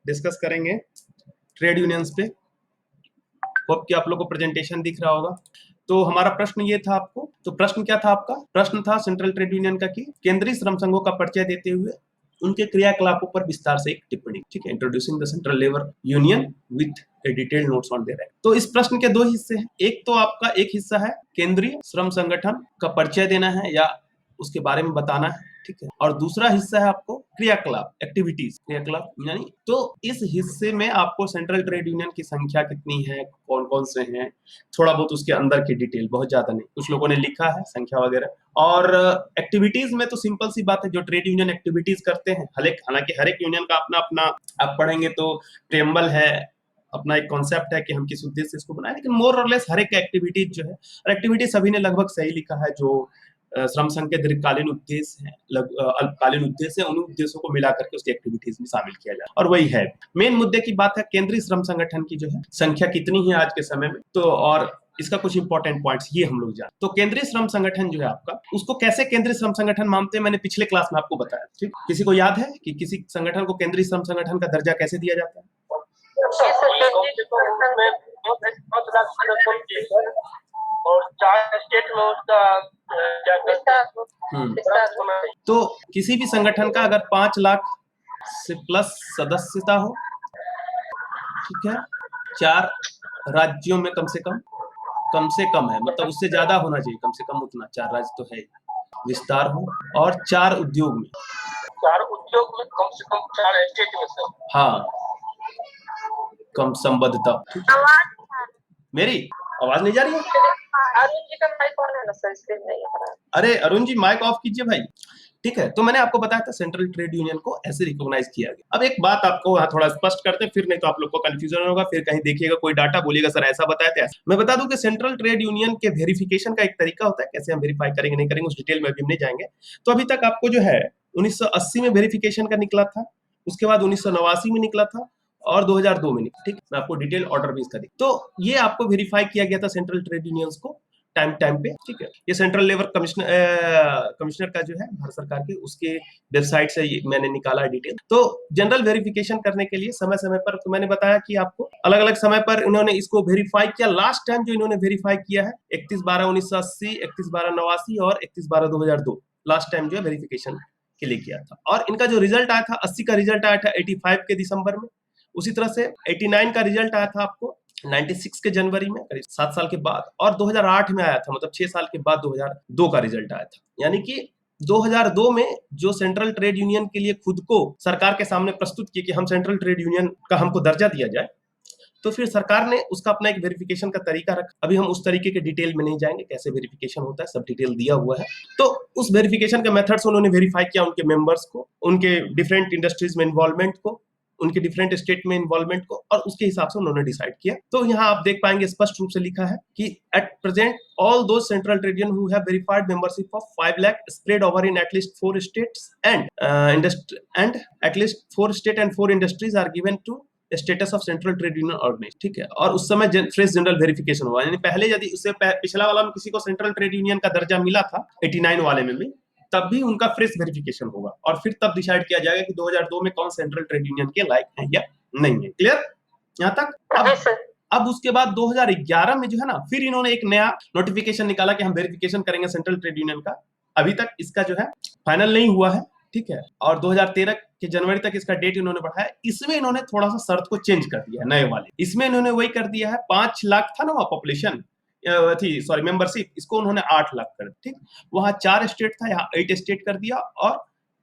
Discuss करेंगे trade unions पे। Hope कि आप लोग को प्रेजेंटेशन दिख रहा होगा। तो हमारा प्रश्न ये था आपको, तो प्रश्न क्या था आपका? प्रश्न था सेंट्रल ट्रेड यूनियन का कि केंद्रीय श्रम संघों का परिचय देते हुए उनके क्रियाकलापों पर विस्तार से एक टिप्पणी। ठीक है, introducing the central labour union with A detailed notes on their act. तो इस प्रश्न के दो हिस्से हैं। एक तो आपका एक हिस्सा है केंद्रीय श्रम संगठन का परिचय देना है या उसके बारे में बताना है, ठीक है, और दूसरा हिस्सा है आपको क्रियाकलाप, एक्टिविटीज, क्रियाकलाप यानी। तो इस हिस्से में आपको सेंट्रल ट्रेड यूनियन की संख्या कितनी है, कौन कौन से हैं, थोड़ा बहुत उसके अंदर की डिटेल, बहुत ज्यादा नहीं, कुछ लोगों ने लिखा है संख्या वगैरह। और एक्टिविटीज में तो सिंपल सी बात है, जो ट्रेड यूनियन एक्टिविटीज करते हैं, हालांकि हर एक यूनियन का अपना अपना, आप पढ़ेंगे तो प्रेम्बल है, अपना एक कॉन्सेप्ट है कि हम किस उद्देश्य से इसको बनाए, लेकिन मोर और लेस हर एक एक्टिविटीज जो है, और एक्टिविटी सभी ने लगभग सही लिखा है, जो श्रम संघ के दीर्घकालीन उद्देश्य हैं, अल्पकालीन उद्देश्य है, उन उद्देश्यों को मिला करके उसकी एक्टिविटीज में शामिल किया जाए, और वही है मेन मुद्दे की बात है। केंद्रीय श्रम संगठन की जो है संख्या कितनी है आज के समय में, तो और इसका कुछ इंपॉर्टेंट पॉइंट्स ये हम लोग जान। तो केंद्रीय श्रम संगठन जो है आपका, उसको कैसे केंद्रीय श्रम संगठन मानते हैं, मैंने पिछले क्लास में आपको बताया। ठीक, किसी को याद है कि किसी संगठन को केंद्रीय श्रम संगठन का दर्जा कैसे दिया जाता है? और 4 स्टेट में उसका तो किसी भी संगठन का अगर 5 लाख से प्लस सदस्यता हो, ठीक है, 4 राज्यों में कम से कम है, मतलब उससे ज्यादा होना चाहिए, कम से कम उतना, 4 राज्य तो है, विस्तार हो, और 4 उद्योग में, 4 उद्योग में कम से कम 4 स्टेट में सर, हाँ, कम संबद्धता। मेरी आवाज नहीं जा रही है? अरुण जी का माइक ऑन है ना सर, इसलिए नहीं आ रहा। अरे अरुण जी माइक ऑफ कीजिए भाई। ठीक है, तो मैंने आपको बताया था सेंट्रल ट्रेड यूनियन को ऐसे रिकॉग्नाइज किया गया। अब एक बात आपको थोड़ा स्पष्ट करते हैं, फिर नहीं तो आप लोग को कंफ्यूजन होगा, फिर कहीं देखिएगा कोई डाटा बोलिएगा सर ऐसा बताया था। मैं बता दूं कि सेंट्रल ट्रेड यूनियन के वेरिफिकेशन का एक तरीका होता है, कैसे हम वेरीफाई करेंगे नहीं करेंगे उस डिटेल में अभी हम नहीं जाएंगे। तो अभी तक आपको जो है 1980 में वेरिफिकेशन का निकला था, उसके बाद 1989 में निकला था, और 2002 में निकला। ठीक, मैं आपको डिटेल ऑर्डर भी इसका तो ये आपको वेरीफाई किया गया था सेंट्रल ट्रेड यूनियंस को टाइम पे। ठीक है, ये सेंट्रल लेबर कमिश्नर का जो है भारत सरकार के, उसके वेबसाइट से मैंने निकाला डिटेल। तो जनरल वेरिफिकेशन करने के लिए समय समय पर, तो मैंने बताया कि आपको अलग अलग समय पर इन्होंने इसको वेरीफाई किया। लास्ट टाइम जो इन्होंने वेरीफाई किया है 31/12/1980, 31/12/89 और 31/12/2002, लास्ट टाइम जो है वेरिफिकेशन के लिए किया था। और इनका जो रिजल्ट आया था, 80 का रिजल्ट आया था 85 के दिसंबर में। उसी तरह से 89 का रिजल्ट आया था आपको 96 के जनवरी में, करीब 7 साल के बाद, और 2008 में आया था, मतलब 6 साल के बाद 2002 का रिजल्ट आया था। यानी कि 2002 में जो सेंट्रल ट्रेड यूनियन के लिए खुद को सरकार के सामने प्रस्तुत किए कि हम सेंट्रल ट्रेड यूनियन का हमको दर्जा दिया जाए, तो फिर सरकार ने उसका अपना एक वेरिफिकेशन का तरीका रखा। अभी हम उस तरीके के डिटेल में नहीं जाएंगे, कैसे वेरिफिकेशन होता है, सब डिटेल दिया हुआ है। तो उस वेरिफिकेशन के मेथड से उन्होंने वेरीफाई किया उनके मेंबर्स को, उनके डिफरेंट इंडस्ट्रीज में इन्वॉल्वमेंट को, उनके डिफरेंट स्टेट में इन्वॉल्वमेंट को, और उसके हिसाब से उन्होंने डिसाइड किया। तो यहाँ आप देख पाएंगे स्पष्ट रूप से लिखा है कि at present all those central trade union who have verified membership of 5 lakh spread over in at least 4 states and at least 4 state and 4 industries are given to status of central trade union organisation. ठीक है, और उस समय fresh general verification हुआ, यानी पहले यदि उससे पिछला वाला में किसी को सेंट्रल ट्रेड यूनियन का दर्जा मिला था 89 वाले में भी, तब भी उनका फ्रेश वेरिफिकेशन होगा, और फिर तब डिसाइड किया जाएगा कि 2002 में कौन सेंट्रल ट्रेड यूनियन के लायक है या नहीं है। क्लियर यहाँ तक? अब उसके बाद 2011 में जो है ना, फिर इन्होंने एक नया नोटिफिकेशन निकाला कि हम वेरिफिकेशन करेंगे सेंट्रल ट्रेड यूनियन का। अभी तक इसका जो है फाइनल नहीं हुआ है, ठीक है, और 2013 के जनवरी तक इसका डेट इन्होंने बढ़ाया। इसमें इन्होंने थोड़ा सा शर्त को चेंज कर दिया है नए वाले, इसमें इन्होंने वही कर दिया है, 5 लाख था ना वहाँ पॉपुलेशन थी, सॉरी मेंबरशिप, इसको उन्होंने 8 लाख कर दिया। ठीक, वहाँ 4 स्टेट था, यहाँ 8 स्टेट कर दिया, और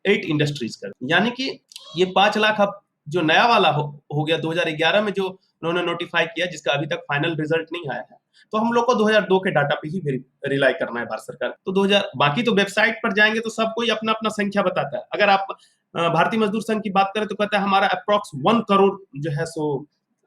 8 इंडस्ट्रीज कर दिया। यानी कि ये 5 लाख अब जो नया वाला हो गया 2011 में जो उन्होंने नोटिफाई किया, जिसका अभी तक फाइनल रिजल्ट नहीं आया है। तो हम लोग को 2002 के डाटा पे ही रिलाई करना है भारत सरकार। तो 2000 बाकी तो वेबसाइट पर जाएंगे तो सब कोई अपना अपना संख्या बताता है। अगर आप भारतीय मजदूर संघ की बात करें तो कहता है हमारा अप्रॉक्स 1 करोड़ जो है सो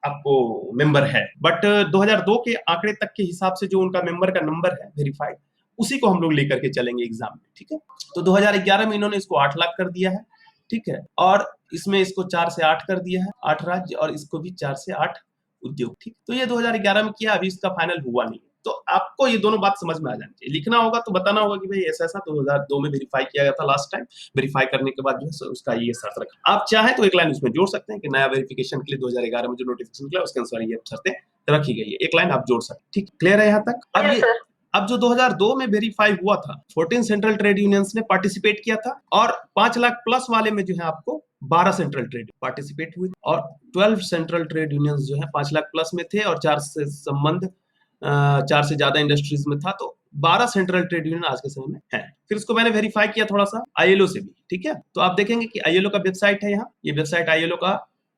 आपको मेंबर है, बट 2002 के आंकड़े तक के हिसाब से जो उनका मेंबर का नंबर है वेरीफाइड, उसी को हम लोग लेकर के चलेंगे एग्जाम में। ठीक है, तो 2011 में इन्होंने इसको 8 लाख कर दिया है। ठीक है, और इसमें इसको 4 से 8 कर दिया है, 8 राज्य, और इसको भी 4 से 8 उद्योग। ठीक, तो ये 2011 में किया, अभी इसका फाइनल हुआ नहीं। तो आपको ये दोनों बात समझ में आ जानी चाहिए। लिखना होगा तो बताना होगा कि भाई ऐसा ऐसा 2002 में वेरीफाई किया गया था लास्ट टाइम, वेरीफाई करने के बाद जो है उसका ये शर्त रखा। आप चाहें तो एक लाइन उसमें जोड़ सकते हैं कि नया वेरिफिकेशन के लिए 2011 में जो नोटिफिकेशन किया उसके अनुसार ये शर्तें रखी गई है, एक लाइन आप जोड़ सकते हैं। ठीक, क्लियर है यहाँ तक? अब जी ये सर। अब जो 2002 में वेरीफाई हुआ था, 14 सेंट्रल ट्रेड यूनियंस ने पार्टिसिपेट किया था और 5 लाख प्लस वाले में जो है आपको 12 सेंट्रल ट्रेड पार्टिसिपेट हुए और 12 सेंट्रल ट्रेड यूनियंस जो है 5 लाख प्लस में थे और 4 से संबंध 4 से ज्यादा इंडस्ट्रीज में था, तो 12 सेंट्रल ट्रेड यूनियन आज के समय में है। फिर उसको मैंने वेरीफाई किया थोड़ा सा आईएलओ से भी, ठीक है। तो आप देखेंगे कि आईएलओ का वेबसाइट है, यहाँ ये वेबसाइट आईएलओ का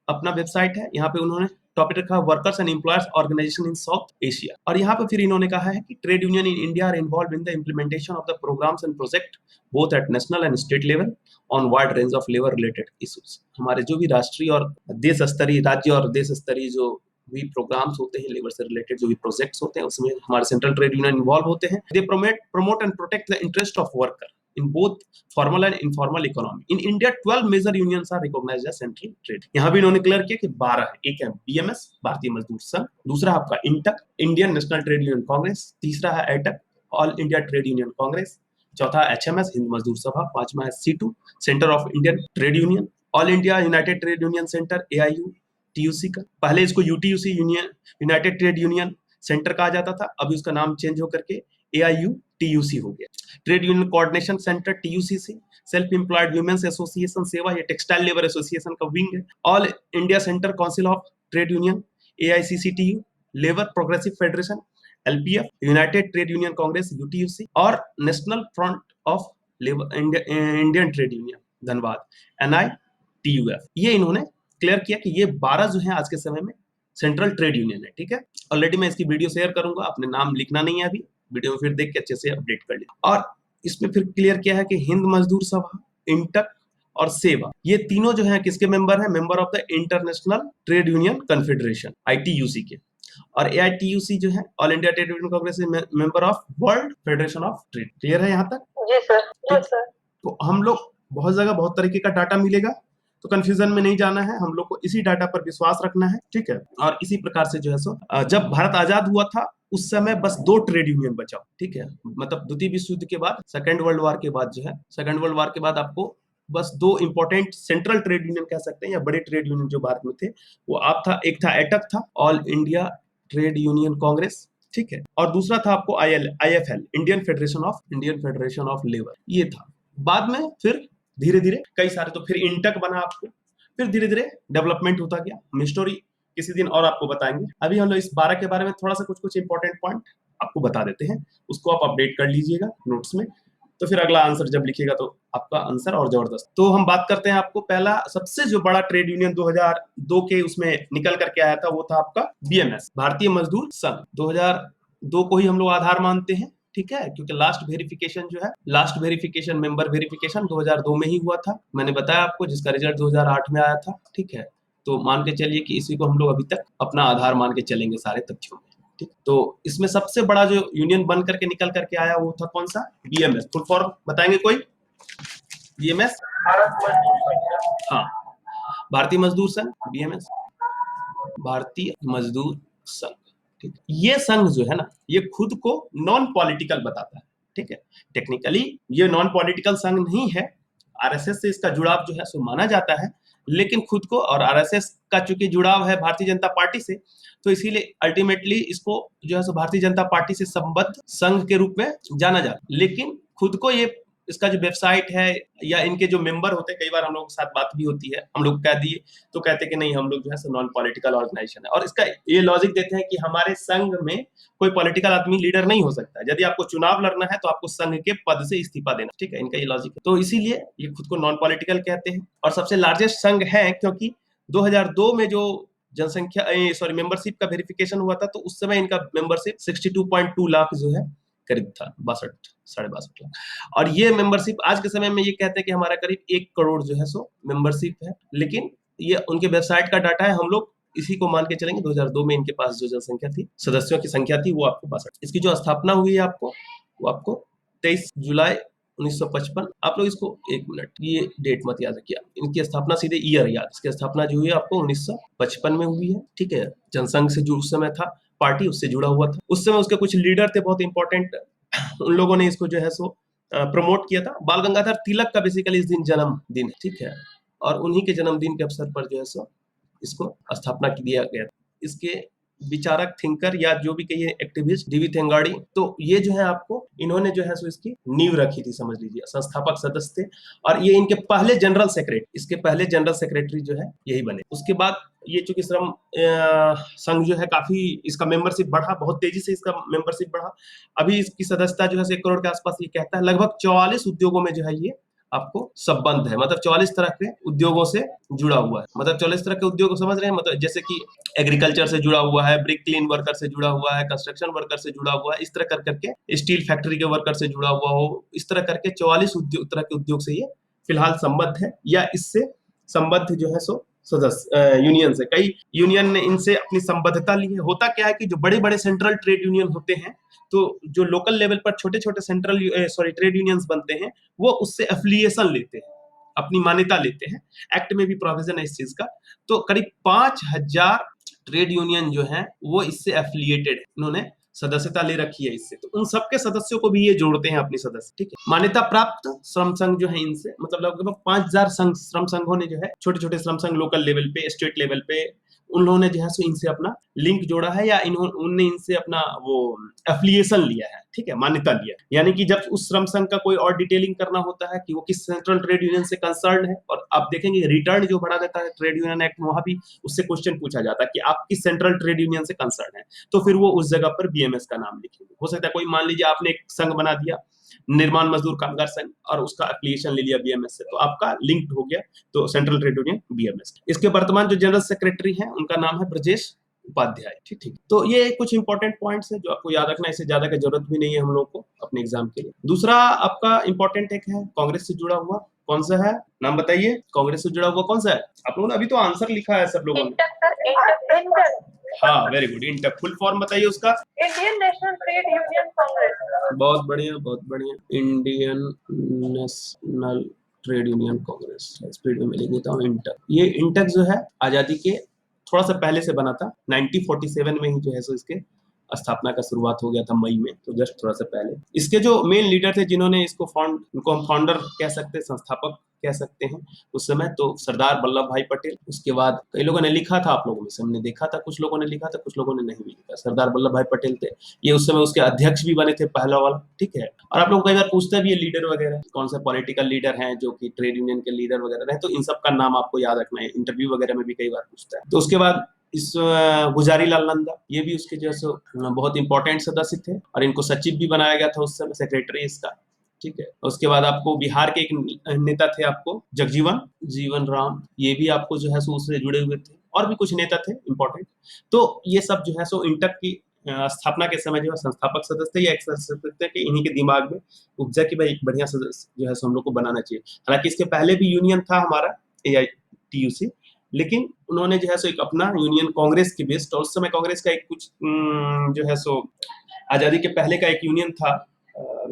अपना वेबसाइट है। यहाँ पे उन्होंने टॉपिक रखा workers and employers organisation in South Asia, और यहाँ पे फिर इन्होंने कहा है कि trade union in India are involve in the implementation of the programmes and project both at national and state level on wide range of labour related issues. हमारे जो भी राष्ट्रीय और देश स्तरीय, राज्य और देश स्तरीय जो भी प्रोग्राम्स होते हैं लेबर से रिलेटेड, जो भी प्रोजेक्ट्स होते हैं उसमें हमारे सेंट्रल ट्रेड यूनियन इन्वॉल्व होते हैं। They promote and protect the interest of worker in both formal and informal economy. In India, 12 major unions are recognized as central trade. यहाँ भी इन्होंने क्लियर किया कि 12 है। एक है BMS, भारतीय मजदूर संघ, दूसरा आपका INTUC, Indian national trade union Congress, तीसरा है AITUC, all India trade union Congress, चौथा HMS, हिंद मजदूर सभा, पांचवा है C2, centre of Indian trade union, all India United trade union centre AIU, TUC का, पहले इसको UTUC union United trade union centre कहा जाता था, अभी उसका नाम चेंज होकर के AIU TUC हो गया। Trade union coordination centre TUCC, self employed womens association सेवा, ये टेक्सटाइल लेबर एसोसिएशन का विंग है। All India centre council of trade union AICCTU, labour progressive federation LPF, united trade union congress UTUC और national front of labour Indian trade union Dhanbad NITUF। ये इन्होंने clear किया कि ये 12 जो है आज के समय में सेंट्रल ट्रेड यूनियन है, ठीक है। ऑलरेडी मैं इसकी वीडियो शेयर करूंगा, आपने नाम लिखना नहीं है अभी, वीडियो में फिर देख के अच्छे से अपडेट कर लिया। और इसमें फिर क्लियर किया है कि हिंद मजदूर सभा, इंटक और सेवा, ये तीनों जो है किसके मेंबर हैं? Member of the international trade union confederation ITUC के। और AITUC जो है All India trade union Congress member of world federation of trade. Clear है यहाँ तक? जी सर। जी सर। तो हम लोग बहुत जगह बहुत तरीके का डाटा मिलेगा, तो कंफ्यूजन में नहीं जाना है, हम लोग को इसी डाटा पर विश्वास रखना है, ठीक है। और इसी प्रकार से जो है सो जब भारत आजाद हुआ था उस समय बस 2 ट्रेड यूनियन बचा, ठीक है। मतलब द्वितीय विश्व युद्ध के बाद, सेकेंड वर्ल्ड वॉर के बाद जो है, सेकेंड वर्ल्ड वॉर के बाद आपको बस 2 इंपॉर्टेंट सेंट्रल ट्रेड यूनियन कह सकते हैं या बड़े ट्रेड यूनियन जो भारत में थे, वो आप था, एक था एटक था, all India trade union Congress, ठीक है, और दूसरा था आपको IFL, Indian federation of labour, ये था। बाद में फिर धीरे धीरे कई सारे, तो फिर इंटक बना आपको, फिर धीरे धीरे डेवलपमेंट होता गया। हम स्टोरी किसी दिन और आपको बताएंगे। अभी हम लोग इस 12 के बारे में थोड़ा सा कुछ इंपॉर्टेंट पॉइंट आपको बता देते हैं, उसको आप अपडेट कर लीजिएगा नोट्स में, तो फिर अगला आंसर जब लिखिएगा तो आपका आंसर और जबरदस्त। तो हम बात करते हैं, आपको पहला सबसे जो बड़ा ट्रेड यूनियन 2002 के उसमें निकल करके आया था, वो था आपका BMS, भारतीय मजदूर संघ। 2002 को ही हम लोग आधार मानते हैं, ठीक है, क्योंकि लास्ट वेरिफिकेशन मेंबर वेरिफिकेशन 2002 में ही हुआ था, मैंने बताया आपको, जिसका रिजल्ट 2008 में आया था, ठीक है। तो मान के चलिए कि इसी को हम लोग अभी तक अपना आधार मान के चलेंगे सारे तथ्यों में, ठीक। तो इसमें सबसे बड़ा जो यूनियन बन करके निकल करके आया वो था कौन सा? BMS। फुल फॉर्म बताएंगे कोई? BMS, भारत मजदूर संघ। हाँ, भारतीय मजदूर संघ, BMS, भारतीय मजदूर संघ, ठीक। ये संघ जो है ना, ये खुद को नॉन पॉलिटिकल बताता है, ठीक है। टेक्निकली ये नॉन पॉलिटिकल संघ नहीं है, RSS से इसका जुड़ाव जो है सो माना जाता है, लेकिन खुद को, और RSS का चूंकि जुड़ाव है भारतीय जनता पार्टी से, तो इसीलिए अल्टीमेटली इसको जो है सो भारतीय जनता पार्टी से संबद्ध संघ के रूप में जाना जाता है। लेकिन खुद को ये, इसका जो वेबसाइट है या इनके जो मेंबर होते हैं, कई बार हम लोगों के साथ बात भी होती है, हम लोग कह दिए तो कहते हैं कि नहीं, हम लोग जो है नॉन पॉलिटिकल ऑर्गेनाइजेशन है। और इसका ये लॉजिक देते हैं कि हमारे संघ में कोई पॉलिटिकल आदमी लीडर नहीं हो सकता, यदि आपको चुनाव लड़ना है तो आपको संघ के पद से इस्तीफा देना, ठीक है, इनका ये लॉजिक है। तो इसीलिए ये खुद को नॉन पॉलिटिकल कहते हैं, और सबसे लार्जेस्ट संघ है, क्योंकि 2002 में जो जनसंख्या मेंबरशिप का वेरिफिकेशन हुआ था, तो उस समय इनका मेंबरशिप 62.2 लाख जो है करीब था, 62.5 लाख। और ये मेंबरशिप आज के समय में ये कहते हैं कि हमारा करीब 1 करोड़ जो है सो मेंबरशिप है, लेकिन ये उनके वेबसाइट का डाटा है, हम लोग इसी को मान के चलेंगे। 2002 में इनके पास जो जनसंख्या थी, सदस्यों की संख्या थी, वो आपको 62। इसकी जो स्थापना हुई है वो आपको 23 जुलाई 1955। आप लोग इसको 1 मिनट, ये डेट मत याद रखिए, इनकी स्थापना सीधे ईयर याद, इसकी स्थापना जो हुई है आपको 1955 में हुई है, ठीक है। जनसंघ से जो उस समय था पार्टी उससे जुड़ा हुआ था। उस समय उसके कुछ लीडर थे बहुत इंपॉर्टेंट, उन लोगों ने इसको जो है सो प्रमोट किया था। बाल गंगाधर तिलक का बेसिकली इस दिन जन्मदिन है, ठीक है, और उन्हीं के जन्मदिन के अवसर पर जो है सो इसको स्थापना किया गया। इसके विचारक, थिंकर या जो भी कहिए एक्टिविस्ट डीवी थेंगाड़ी, तो ये जो है आपको इन्होंने जो है सो इसकी नींव रखी थी, समझ लीजिए, संस्थापक सदस्य थे। और ये इनके पहले जनरल सेक्रेटरी, इसके पहले जनरल सेक्रेटरी जो है यही बने। उसके बाद ये चूंकि श्रम संघ जो है काफी इसका मेंबरशिप बढ़ा, बहुत तेजी से इसका मेंबरशिप बढ़ा। अभी इसकी सदस्यता जो है 1 करोड़ के आसपास ये कहता है। लगभग 44 उद्योगों में जो है ये आपको संबंध है, मतलब 44 तरह के उद्योगों से जुड़ा हुआ है। मतलब 44 तरह के उद्योग समझ रहे हैं, मतलब जैसे कि एग्रीकल्चर से जुड़ा हुआ है, ब्रिक क्लीन वर्कर से जुड़ा हुआ है, कंस्ट्रक्शन वर्कर से जुड़ा हुआ है, इस तरह कर करके स्टील फैक्ट्री के वर्कर से जुड़ा हुआ हो, इस तरह करके 44 तरह के उद्योग से ये फिलहाल संबद्ध है, या इससे संबद्ध जो है सो सदस्य यूनियन से। कई यूनियन ने इनसे अपनी संबद्धता ली है। होता क्या है कि जो बड़े बड़े सेंट्रल ट्रेड यूनियन होते हैं, तो जो लोकल लेवल पर छोटे छोटे ट्रेड यूनियंस बनते हैं, वो उससे एफिलिएशन लेते हैं, अपनी मान्यता लेते हैं। एक्ट में भी प्रोविजन है इस चीज का। तो करीब 5000 ट्रेड यूनियन जो है वो इससे एफिलिएटेड है, इन्होंने सदस्यता ले रखी है इससे। तो उन सबके सदस्यों को भी ये जोड़ते हैं अपनी सदस्य, ठीक है। मान्यता प्राप्त श्रम संघ जो है इनसे, मतलब लगभग 5000 श्रम संघों ने जो है, छोटे छोटे श्रम संघ लोकल लेवल पे, स्टेट लेवल पे, उन्होंने जो है सो इनसे अपना लिंक जोड़ा है, या उनने इनसे अपना वो एफिलिएशन लिया है, ठीक है, मान्यता लिया है। यानी कि जब उस श्रम संघ का कोई और डिटेलिंग करना होता है कि वो किस सेंट्रल ट्रेड यूनियन से कंसर्न है, और आप देखेंगे रिटर्न जो बढ़ा देता है ट्रेड यूनियन एक्ट में, वहां भी उससे क्वेश्चन पूछा जाता है कि आप किस सेंट्रल ट्रेड यूनियन से कंसर्न है, तो फिर वो उस जगह पर बीएमएस का नाम लिखेंगे। हो सकता है कोई, मान लीजिए आपने एक संघ बना दिया, निर्माण मजदूर कामगार संघ, और उसका एफिलिएशन ले लिया बीएमएस से, तो आपका लिंक्ड हो गया, तो सेंट्रल ट्रेड यूनियन बीएमएस। इसके वर्तमान जो जनरल सेक्रेटरी हैं उनका नाम है ब्रजेश उपाध्याय, ठीक ठीक। तो ये कुछ इंपॉर्टेंट पॉइंट्स है जो आपको याद रखना है, इससे ज्यादा की जरूरत भी नहीं है हम लोग को अपने एग्जाम के लिए। दूसरा आपका इंपॉर्टेंट एक है कांग्रेस से जुड़ा हुआ, कौन सा है, नाम बताइए, कांग्रेस से जुड़ा हुआ कौन सा है? आप लोगों ने अभी तो आंसर लिखा है सब लोगों ने। हाँ, very good. INTUC, full form बताइए उसका। Indian national trade union Congress. बहुत बढ़िया, बहुत बढ़िया। Indian national trade union Congress, speed में लिख देता हूँ, इंटक। ये इंटक जो है आजादी के थोड़ा सा पहले से बना था, 1947 में ही जो है सो इसके स्थापना का शुरुआत हो गया था मई में, तो जस्ट थोड़ा सा पहले। इसके जो मेन लीडर थे जिन्होंने इसको उनको हम फाउंडर कह सकते हैं, संस्थापक कह सकते हैं उस समय, तो सरदार वल्लभ भाई पटेल। उसके बाद कई लोगों ने लिखा था, आप लोगों में से हमने देखा था, कुछ लोगों ने लिखा था, कुछ लोगों ने नहीं भी लिखा। सरदार वल्लभ भाई पटेल थे ये, उस समय उसके अध्यक्ष भी बने थे, पहला वाला, ठीक है। और आप लोग कई बार पूछते भी है लीडर वगैरह कौन सा पॉलिटिकल लीडर हैं जो कि ट्रेड यूनियन के लीडर वगैरह रहे, तो इन सब का नाम आपको याद रखना है, इंटरव्यू वगैरह में भी कई बार पूछता है। तो उसके बाद इस गुजारी लाल नंदा, ये भी उसके जैसे बहुत इंपॉर्टेंट सदस्य थे, और इनको सचिव भी बनाया गया था उस समय, सेक्रेटरी इसका, ठीक है। उसके बाद आपको बिहार के एक नेता थे आपको जीवन राम, ये भी आपको जो है सो उससे जुड़े हुए थे, और भी कुछ नेता थे इंपॉर्टेंट। तो ये सब जो है सो इंटक की स्थापना के समय जो है संस्थापक सदस्य थे, या एक सदस्य के इन्हीं के दिमाग में उपजा कि भाई एक बढ़िया सदस्य जो है सो हम लोग को बनाना चाहिए। हालांकि इसके पहले भी यूनियन था हमारा AITUC, लेकिन उन्होंने जो है सो एक अपना यूनियन कांग्रेस के बेस्ड, और उस समय कांग्रेस का एक कुछ जो है सो आजादी के पहले का एक यूनियन था,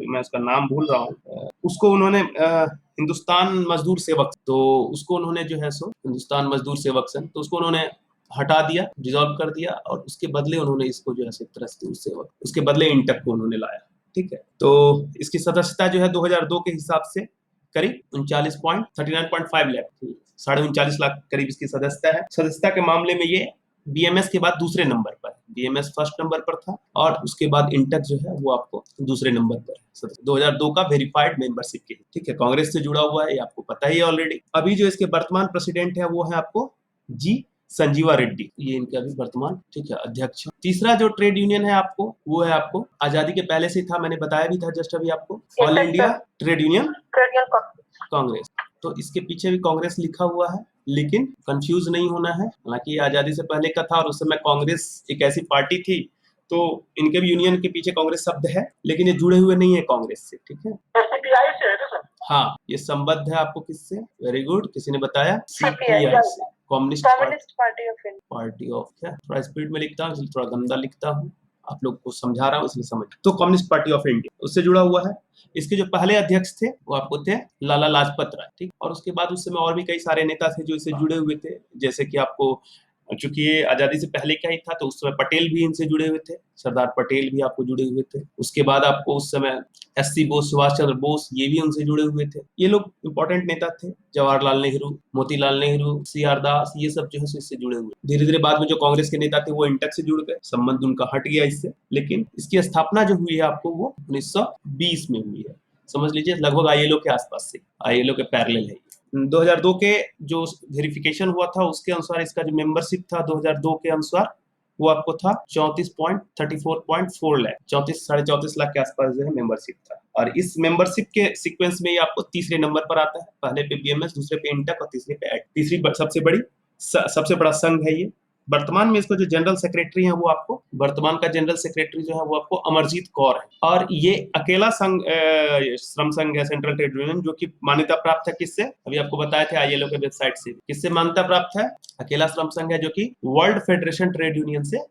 मैं उसका नाम भूल रहा हूँ, उसको उन्होंने हिंदुस्तान मजदूर सेवक, तो उसको उन्होंने जो है सो हिंदुस्तान मजदूर सेवक संघ, तो उसको उन्होंने हटा दिया, डिसॉल्व कर दिया, और उसके बदले उन्होंने इसको जो है सेवक, उसके बदले इंटक को उन्होंने लाया, ठीक है। तो इसकी सदस्यता जो है 2002 के हिसाब से करीब 39.5 लाख, 39.5 लाख करीब इसकी सदस्यता है। सदस्यता के मामले में ये बीएमएस के बाद दूसरे नंबर पर, बीएमएस फर्स्ट नंबर पर था, और उसके बाद इंटक जो है वो आपको दूसरे नंबर पर है। 2002 का वेरीफाइड मेंबरशिप के, ठीक है, कांग्रेस से जुड़ा हुआ है, ये आपको पता ही है ऑलरेडी। अभी जो इसके वर्तमान प्रेसिडेंट है वो है आपको जी संजीवा रेड्डी, ये इनके अभी वर्तमान, ठीक है, अध्यक्ष। तीसरा जो ट्रेड यूनियन है आपको, वो है आपको आजादी के पहले से था, मैंने बताया भी था जस्ट अभी आपको, all India trade union Congress. तो इसके पीछे भी कांग्रेस लिखा हुआ है, लेकिन कंफ्यूज नहीं होना है, हालांकि आजादी से पहले का था, और उस समय कांग्रेस एक ऐसी पार्टी थी, तो इनके भी यूनियन के पीछे कांग्रेस शब्द है, लेकिन ये जुड़े हुए नहीं है कांग्रेस से, ठीक है। हाँ, ये संबद्ध है आपको किससे, वेरी गुड, किसी ने बताया, CPI से, कम्युनिस्ट पार्टी ऑफ, क्या थोड़ा स्पीड में लिखता हूँ, थोड़ा गंदा लिखता हूँ, आप लोग को समझा रहा हूँ इसलिए समझ, तो कम्युनिस्ट पार्टी ऑफ इंडिया उससे जुड़ा हुआ है। इसके जो पहले अध्यक्ष थे वो आपको थे लाला लाजपत राय, ठीक, और उसके बाद उस समय और भी कई सारे नेता थे जो इससे जुड़े हुए थे, जैसे कि आपको चूंकि ये आजादी से पहले का ही था, तो उस समय पटेल भी इनसे जुड़े हुए थे, सरदार पटेल भी आपको जुड़े हुए थे। उसके बाद आपको उस समय एससी बोस, सुभाष चंद्र बोस, ये भी उनसे जुड़े हुए थे। ये लोग इंपॉर्टेंट नेता थे। जवाहरलाल नेहरू, मोतीलाल नेहरू, सीआर दास, ये सब जो है सो इससे जुड़े हुए। धीरे धीरे बाद में जो कांग्रेस के नेता थे वो इंटक से जुड़ गए, संबंध उनका हट गया इससे। लेकिन इसकी स्थापना जो हुई है आपको वो 1920 में हुई है। समझ लीजिए लगभग आईएलओ के आसपास से, आईएलओ के पैरेलल है। 2002 के जो वेरिफिकेशन हुआ था उसके अनुसार इसका जो मेंबरशिप था 2002 के अनुसार वो आपको था 34.4 लाख, 34.5 लाख के आसपास जो है मेंबरशिप था। और इस मेंबरशिप के सीक्वेंस में ये आपको तीसरे नंबर पर आता है। पहले पे बीएमएस, दूसरे पे इंटक और तीसरे पे एड। तीसरी सबसे बड़ा संघ है ये। वर्तमान में इसको जो जनरल सेक्रेटरी है वो आपको, वर्तमान का जनरल सेक्रेटरी जो है वो आपको अमरजीत कौर है। और ये अकेला संघ, श्रम संघ है, सेंट्रल ट्रेड यूनियन, जो कि मान्यता प्राप्त है किससे, अभी आपको बताया था आईएलओ के वेबसाइट से। किससे मान्यता प्राप्त है? अकेला श्रम संघ है जो कि वर्ल्ड फेडरेशन ट्रेड यूनियन से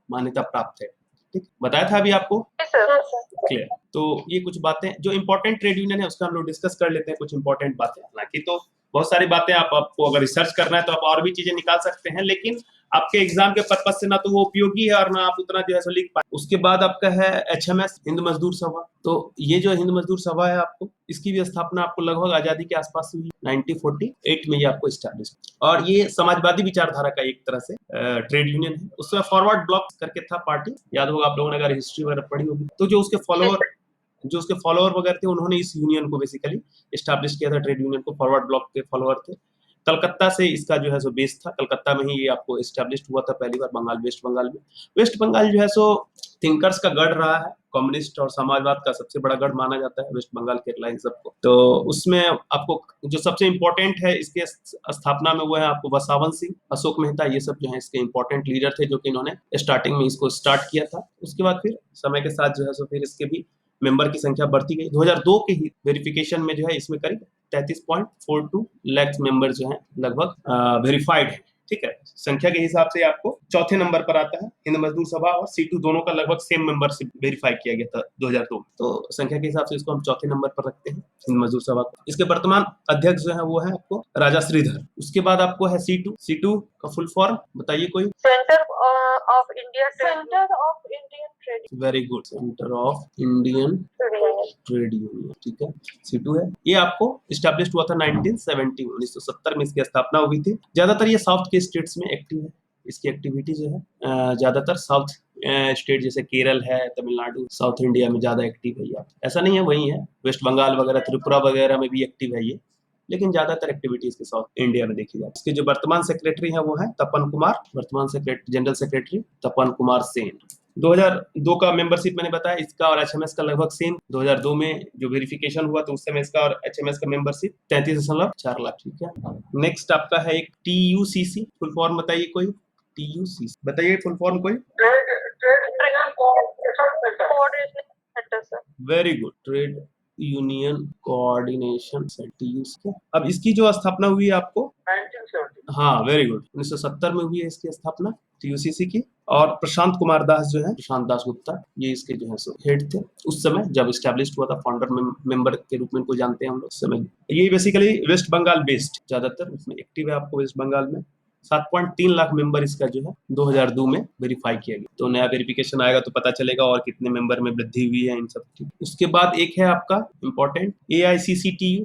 मान्यता प्राप्त है। ठीक, बताया था अभी आपको, क्लियर। तो ये कुछ बातें जो इंपॉर्टेंट ट्रेड यूनियन है उसका हम लोग डिस्कस कर लेते हैं, कुछ इंपॉर्टेंट बातें। हालांकि तो बहुत सारी बातें आपको अगर रिसर्च करना है तो आप और भी चीजें निकाल सकते हैं, लेकिन आपके एग्जाम के पर्पज से ना तो वो उपयोगी है और ना आप उतना जो है सो लिख पाए। उसके बाद आपका है एचएमएस, हिंद मजदूर सभा। तो ये जो हिंद मजदूर सभा है आपको, इसकी भी स्थापना आपको लगभग आजादी के आसपास हुई, 1948 में ये आपको स्टैब्लिश। और ये समाजवादी विचारधारा का एक तरह से ट्रेड यूनियन है। उसमें फॉरवर्ड ब्लॉक करके था पार्टी, याद होगा आप लोगों ने अगर हिस्ट्री वगैरह पढ़ी होगी। तो जो उसके फॉलोअर वगैरह थे उन्होंने इस यूनियन को बेसिकली स्टैब्लिश किया था, ट्रेड यूनियन को। फॉरवर्ड ब्लॉक के फॉलोअर थे। कलकत्ता से इसका जो है सो बेस था, कलकत्ता में ही ये आपको एस्टैब्लिश हुआ था पहली बार, बंगाल, वेस्ट बंगाल में। वेस्ट बंगाल जो है सो थिंकर्स का गढ़ रहा है, कम्युनिस्ट और समाजवाद का सबसे बड़ा गढ़ माना जाता है वेस्ट बंगाल, केरला, इन सबको। तो उसमें आपको जो सबसे इंपॉर्टेंट है इसके स्थापना में वो है आपको वसावन सिंह, अशोक मेहता, ये सब जो है इसके इंपॉर्टेंट लीडर थे जो कि इन्होंने स्टार्टिंग में इसको स्टार्ट किया था। उसके बाद फिर समय के साथ जो है सो फिर इसके भी मेंबर की संख्या बढ़ती गई। 2002 के ही वेरिफिकेशन में जो है इसमें करीब 33.42 लाख मेंबर जो हैं लगभग वेरीफाइड है। ठीक है, संख्या के हिसाब से आपको चौथे नंबर पर आता है। हिंद मजदूर सभा और सीटू दोनों का लगभग सेम मेंबरशिप वेरीफाई किया गया था 2002 में। तो संख्या के हिसाब से इसको हम चौथे नंबर पर रखते हैं, हिंद मजदूर सभा को। इसके वर्तमान अध्यक्ष जो है वो है आपको राजा श्रीधर। उसके बाद आपको है सीटू। सीटू का फुल फॉर्म बताइए कोई? Centre of India trade. Very good, centre of Indian trade union. ठीक है, सीटू है। ये आपको स्टैब्लिश हुआ था 1970 में इसकी स्थापना हुई थी। ज्यादातर ये साउथ के स्टेट्स में एक्टिव है। इसकी एक्टिविटी जो है ज्यादातर साउथ स्टेट जैसे केरल है, तमिलनाडु, साउथ इंडिया में ज्यादा एक्टिव है। ऐसा नहीं है वही है, वेस्ट बंगाल वगैरह, त्रिपुरा वगैरह में भी एक्टिव है ये, लेकिन ज्यादातर एक्टिविटीज के साउथ इंडिया में देखी जाती है। इसके जो वर्तमान सेक्रेटरी है वो है तपन कुमार, वर्तमान जनरल सेक्रेटरी तपन कुमार सेन। 2002 का मेंबरशिप मैंने बताया इसका और एचएमएस का लगभग सेम। 2002 में जो वेरिफिकेशन हुआ तो उस समय इसका और एचएमएस का मेंबरशिप 33.4 लाख। ठीक है, नेक्स्ट आपका है एक टीयूसीसी। फुल फॉर्म बताइए कोई? टीयूसीसी बताइए फुल फॉर्म कोई? Very good, trade union coordination centre. अब इसकी जो स्थापना हुई है आपको 1970। हाँ वेरी गुड, 1970 में हुई है इसकी स्थापना टीयूसीसी की। और प्रशांत कुमार दास जो है, प्रशांत दास गुप्ता, ये इसके जो है सो हेड थे उस समय जब स्टैब्लिश हुआ था। फाउंडर मेंबर के रूप में इनको जानते हैं हम लोग उस समय। ये बेसिकली वेस्ट बंगाल बेस्ड ज्यादातर उसमें एक्टिव है आपको वेस्ट बंगाल में। 7.3 लाख मेंबर इसका जो है 2002 में वेरीफाई किया गया। तो नया वेरिफिकेशन आएगा तो पता चलेगा और कितने मेंबर में वृद्धि हुई है इन सब की। उसके बाद एक है आपका इंपॉर्टेंट AICCTU।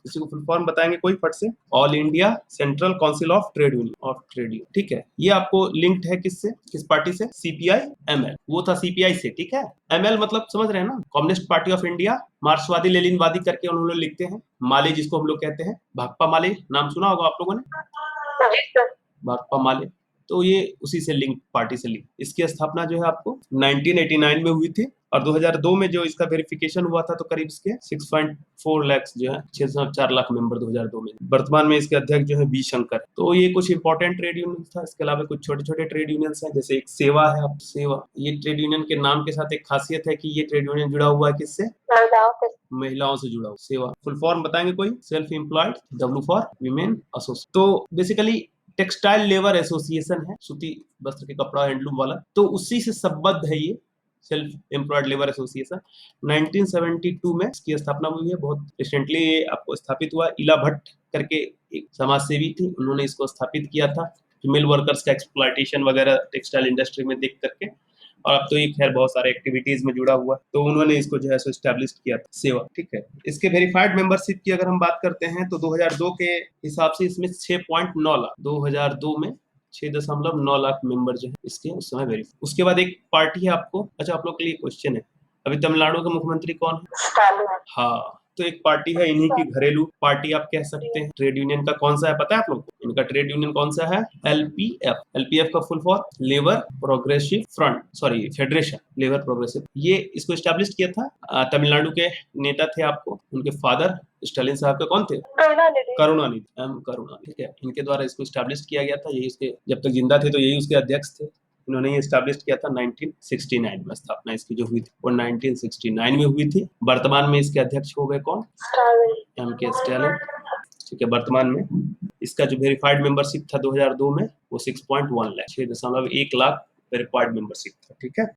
इसी को फुल फॉर्म बताएंगे कोई फट से? All India central council of trade union. ठीक है, ये आपको लिंक्ड है किससे, किस पार्टी से? CPI ML। वो था CPI से। ठीक है, ML मतलब समझ रहे हैं ना, कम्युनिस्ट पार्टी ऑफ इंडिया, मार्क्सवादी लेनिनवादी करके उन्होंने लिखते हैं। माले जिसको हम लोग कहते हैं, भाकपा माले, नाम सुना होगा आप लोगों ने, भाकपा माले। तो ये उसी से लिंक, पार्टी से लिंक। इसकी स्थापना जो है आपको 1989 में हुई थी और 2002 में जो इसका वेरिफिकेशन हुआ था तो करीब इसके 6.4 लाख जो है, 6.4 लाख मेंबर 2002 में। वर्तमान में इसके अध्यक्ष जो है बी शंकर। तो ये कुछ इंपॉर्टेंट ट्रेड यूनियन था। इसके अलावा कुछ छोटे छोटे ट्रेड यूनियंस हैं, जैसे एक सेवा है। अब सेवा, ये ट्रेड यूनियन के नाम के साथ एक खासियत है कि ये ट्रेड यूनियन जुड़ा हुआ है किससे? महिलाओं से जुड़ा हुआ। सेवा फुल फॉर्म बताएंगे कोई? Self employed, W for women association. तो बेसिकली टेक्सटाइल लेबर एसोसिएशन है, सूती वस्त्र के कपड़ा हैंडलूम वाला। तो उसी से संबद्ध है ये सेल्फ एम्प्लॉयड लेबर एसोसिएशन। 1972 में इसकी स्थापना हुई है। बहुत रिसेंटली आपको स्थापित हुआ। इला भट्ट करके एक समाज सेवी थी, उन्होंने इसको स्थापित किया था फीमेल वर्कर्स का एक्सप्लॉयटेशन वगैरह टेक्सटाइल इंडस्ट्री में देख करके। और अब तो ये खैर बहुत सारे एक्टिविटीज में जुड़ा हुआ, तो उन्होंने इसको जो है सो एस्टेब्लिश किया था सेवा, ठीक है। इसके वेरीफाइड मेंबरशिप की अगर हम बात करते हैं तो 2002 के हिसाब से इसमें 6.9 लाख, 2002 में 6.9 लाख मेंबर जो है इसके उस समय वेरीफाइड। उसके बाद एक पार्टी है आपको, अच्छा आप लोग के लिए क्वेश्चन है, अभी तमिलनाडु के मुख्यमंत्री कौन है? स्टालिन। हाँ, तो एक पार्टी है इन्हीं की घरेलू पार्टी आप कह सकते हैं। ट्रेड यूनियन का कौन सा है पता है आप लोग को? इनका ट्रेड यूनियन कौन सा है? एलपीएफ। एलपीएफ का full form labour progressive front, sorry federation labour progressive. ये इसको एस्टैब्लिश किया था तमिलनाडु के नेता थे आपको, उनके फादर स्टालिन साहब के कौन थे? करुणानिधि। करुणानिधि, एम करुणानिधि, ठीक है। इनके द्वारा इसको एस्टैब्लिश किया गया था। यही उसके जब तक जिंदा थे तो यही उसके अध्यक्ष थे। इन्होंने ये एस्टैब्लिश किया था 1969 में। स्थापना इसकी जो हुई थी वो 1969 में हुई थी। वर्तमान में इसके अध्यक्ष हो गए कौन? स्टालिन। एम के स्टालिन, ठीक है। वर्तमान में इसका जो वेरीफाइड मेंबरशिप था 2002 में वो 6.1 लाख, 6.1 लाख वेरीफाइड मेंबरशिप था, ठीक है।